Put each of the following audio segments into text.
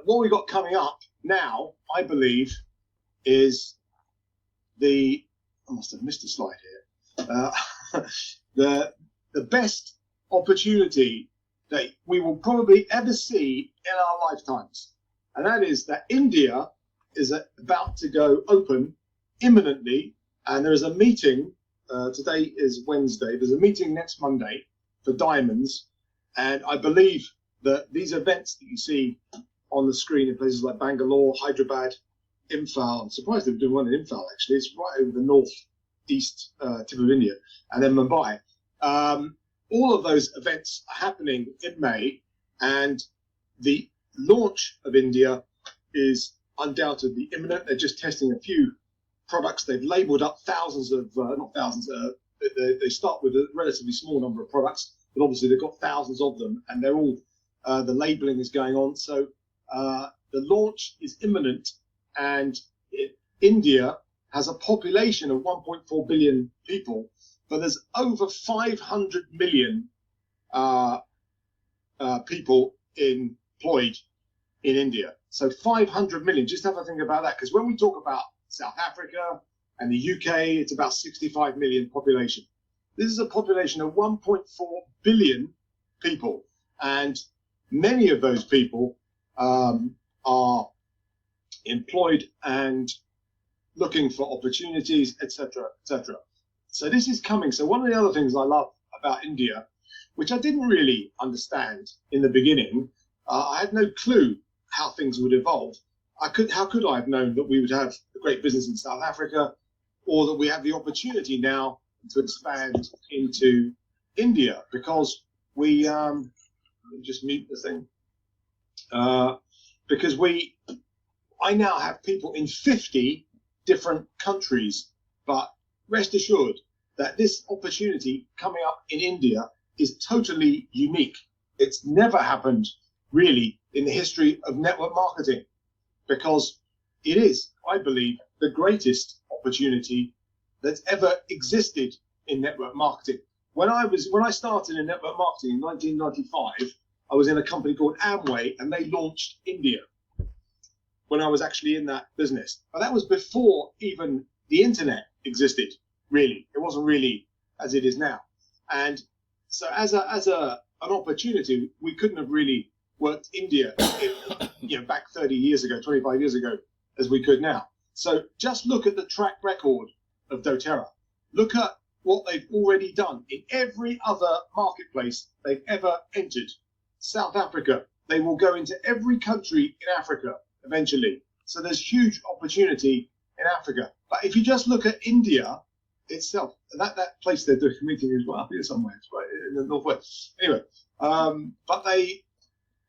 What we got coming up now, I believe, is the. I must have missed a slide here. The the best opportunity that we will probably ever see in our lifetimes, and that is that India is about to go open imminently, and there is a meeting. Today is Wednesday. There's a meeting next Monday for diamonds, and I believe that these events that you see on the screen in places like Bangalore, Hyderabad, Imphal. I'm surprised they're doing one in Imphal, actually. It's right over the northeast tip of India, and then Mumbai. All of those events are happening in May, and the launch of India is undoubtedly imminent. They're just testing a few products. They've labeled up thousands of, not thousands, they start with a relatively small number of products, but obviously they've got thousands of them, and they're all, the labeling is going on. So the launch is imminent, and India has a population of 1.4 billion people, but there's over 500 million people employed in India. So 500 million, just have a think about that, because when we talk about South Africa and the UK, it's about 65 million population. This is a population of 1.4 billion people, and many of those people are employed and looking for opportunities, etc., etc. So this is coming. So one of the other things I love about India, which I didn't really understand in the beginning, I had no clue how things would evolve. How could I have known that we would have a great business in South Africa, or that we have the opportunity now to expand into India? Because we, let me just mute the thing. Because I now have people in 50 different countries, but rest assured that this opportunity coming up in India is totally unique. It's never happened really in the history of network marketing, because it is, I believe, the greatest opportunity that's ever existed in network marketing. When I started in network marketing in 1995, I was in a company called Amway, and they launched India when I was actually in that business. But that was before even the internet existed, really. It wasn't really as it is now. And so as an opportunity, we couldn't have really worked India back 30 years ago, 25 years ago, as we could now. So just look at the track record of doTerra. Look at what they've already done in every other marketplace they've ever entered. South Africa, they will go into every country in Africa eventually. So there's huge opportunity in Africa. But if you just look at India itself, that place they're doing a meeting as well here somewhere, it's right in the northwest. Anyway, but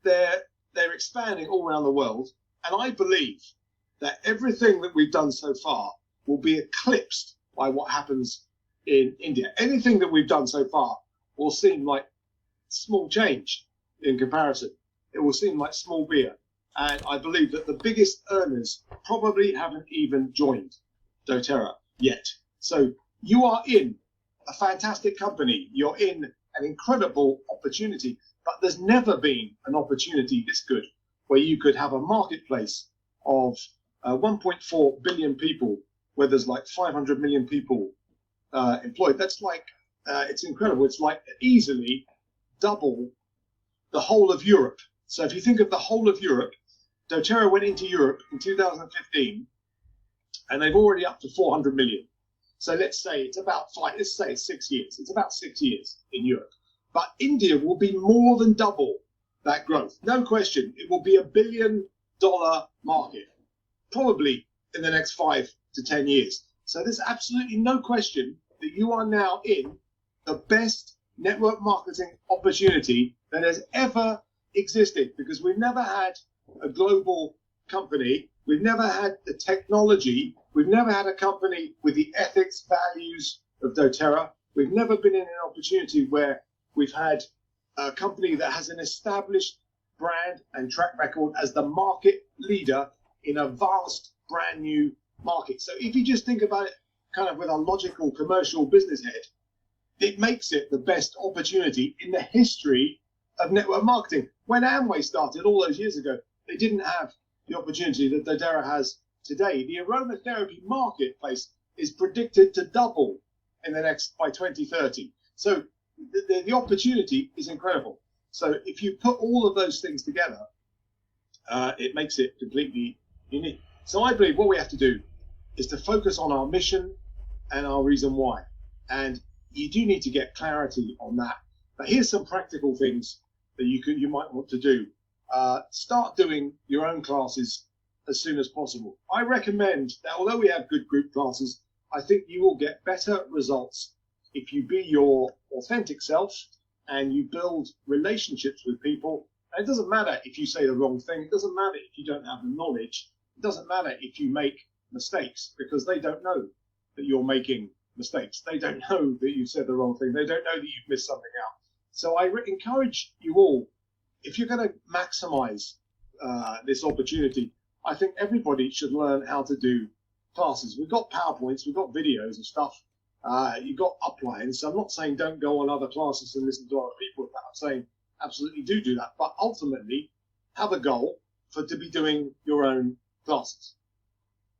they're expanding all around the world, and I believe that everything that we've done so far will be eclipsed by what happens in India. Anything that we've done so far will seem like small change in comparison. It will seem like small beer. And I believe that the biggest earners probably haven't even joined doTerra yet. So you are in a fantastic company. You're in an incredible opportunity, but there's never been an opportunity this good where you could have a marketplace of 1.4 billion people, where there's like 500 million people employed. That's like, it's incredible. It's like easily double the whole of Europe. So if you think of the whole of Europe, doTerra went into Europe in 2015, and they've already up to 400 million. So let's say it's about let's say it's 6 years. It's about 6 years in Europe. But India will be more than double that growth. No question. It will be $1 billion market, probably in the next 5 to 10 years. So there's absolutely no question that you are now in the best network marketing opportunity that has ever existed, because we've never had a global company. We've never had the technology. We've never had a company with the ethics, values of doTerra. We've never been in an opportunity where we've had a company that has an established brand and track record as the market leader in a vast, brand new market. So if you just think about it kind of with a logical commercial business head, it makes it the best opportunity in the history of network marketing. When Amway started all those years ago, they didn't have the opportunity that doTerra has today. The aromatherapy marketplace is predicted to double in the next by 2030. So the opportunity is incredible. So if you put all of those things together, it makes it completely unique. So I believe what we have to do is to focus on our mission and our reason why. And you do need to get clarity on that. But here's some practical things that you might want to do. Start doing your own classes as soon as possible. I recommend that although we have good group classes, I think you will get better results if you be your authentic self and you build relationships with people. And it doesn't matter if you say the wrong thing. It doesn't matter if you don't have the knowledge. It doesn't matter if you make mistakes, because they don't know that you're making mistakes. They don't know that you said the wrong thing. They don't know that you've missed something out. So I encourage you all, if you're going to maximize this opportunity, I think everybody should learn how to do classes. We've got PowerPoints, we've got videos and stuff. You've got uplines. So I'm not saying don't go on other classes and listen to other people. I'm saying absolutely do that. But ultimately, have a goal to be doing your own classes.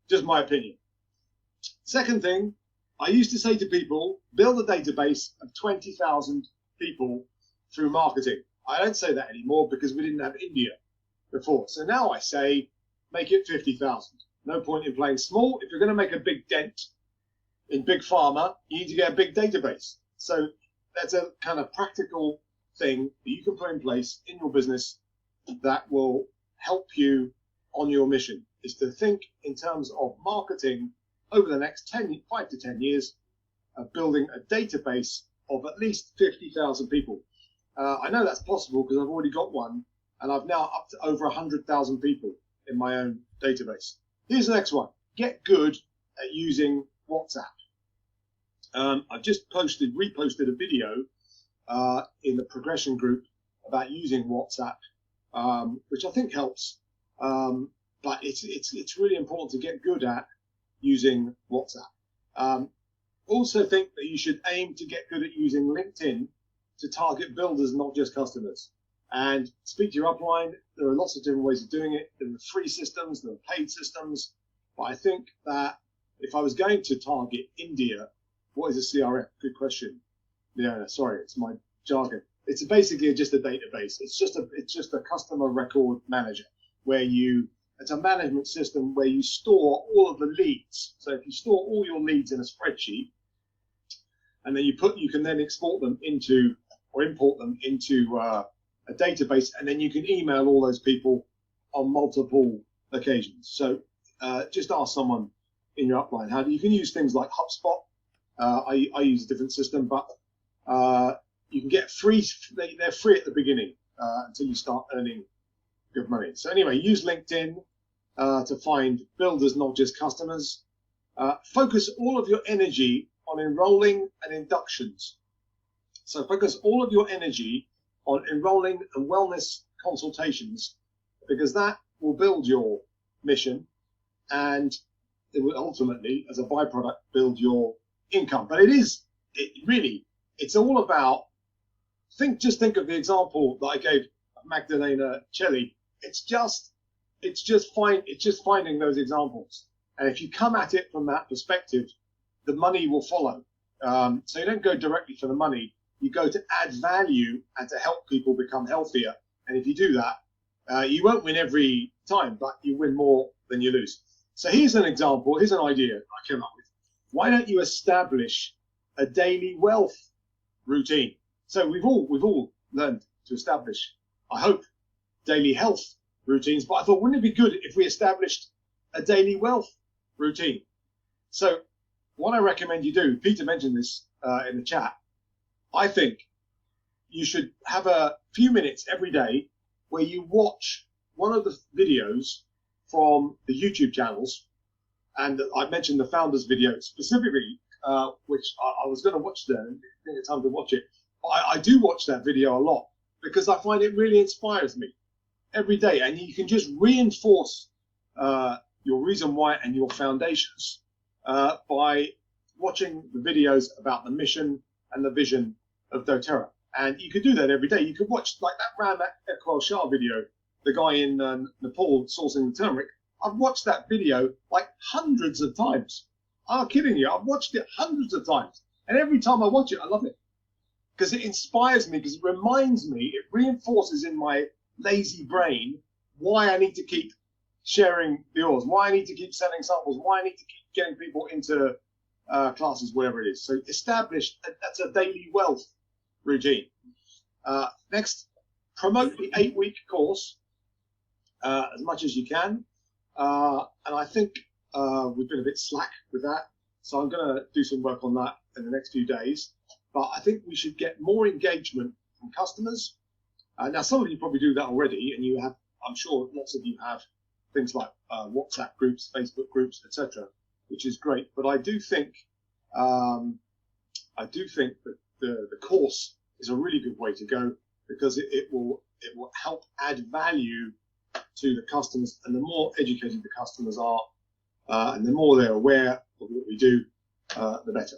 Just my opinion. Second thing, I used to say to people, build a database of 20,000 people through marketing. I don't say that anymore because we didn't have India before. So now I say, make it 50,000. No point in playing small. If you're going to make a big dent in big pharma, you need to get a big database. So that's a kind of practical thing that you can put in place in your business that will help you on your mission, is to think in terms of marketing over the next 5 to 10 years of building a database of at least 50,000 people. I know that's possible because I've already got one, and I've now up to over 100,000 people in my own database. Here's the next one. Get good at using WhatsApp. I've just reposted a video in the progression group about using WhatsApp, which I think helps. But it's really important to get good at using WhatsApp. Also think that you should aim to get good at using LinkedIn to target builders, not just customers. And speak to your upline. There are lots of different ways of doing it. There are free systems, there are paid systems. But I think that if I was going to target India, what is a CRM? Good question. Yeah, sorry, it's my jargon. It's basically just a database. It's just a customer record manager where it's a management system where you store all of the leads. So if you store all your leads in a spreadsheet, and then you can then import them into a database, and then you can email all those people on multiple occasions. So just ask someone in your upline you can use things like HubSpot. I use a different system, but you can get free. They're free at the beginning until you start earning good money. So anyway, use LinkedIn to find builders, not just customers. Focus all of your energy on enrolling and inductions. So focus all of your energy on enrolling and wellness consultations, because that will build your mission, and it will ultimately, as a byproduct, build your income. But it's all about, just think of the example that I gave of Magdalena Celli. It's just finding those examples. And if you come at it from that perspective, the money will follow. So you don't go directly for the money. You go to add value and to help people become healthier. And if you do that, you won't win every time, but you win more than you lose. So here's an example. Here's an idea I came up with. Why don't you establish a daily wealth routine? So we've all learned to establish, I hope, daily health routines. But I thought, wouldn't it be good if we established a daily wealth routine? So what I recommend you do, Peter mentioned this in the chat, I think you should have a few minutes every day where you watch one of the videos from the YouTube channels. And I mentioned the founders video specifically, which I was going to watch there and didn't get time to watch it. I do watch that video a lot because I find it really inspires me every day. And you can just reinforce your reason why and your foundations by watching the videos about the mission and the vision of doTerra. And you could do that every day. You could watch like that Ram Ekwal Shah video the guy in Nepal sourcing the turmeric. I've watched that video like hundreds of times. I'm not kidding you. I've watched it hundreds of times. And every time I watch it, I love it. Because it inspires me, because it reminds me, it reinforces in my lazy brain why I need to keep sharing the oils, why I need to keep sending samples, why I need to keep getting people into classes, whatever it is. So establish that's a daily wealth routine. Next, promote the 8-week course as much as you can. And I think we've been a bit slack with that. So I'm going to do some work on that in the next few days. But I think we should get more engagement from customers. Now, some of you probably do that already, and you have, I'm sure lots of you have things like WhatsApp groups, Facebook groups, etc., which is great. But I do think that the course is a really good way to go, because it will help add value to the customers, and the more educated the customers are, and the more they're aware of what we do, the better.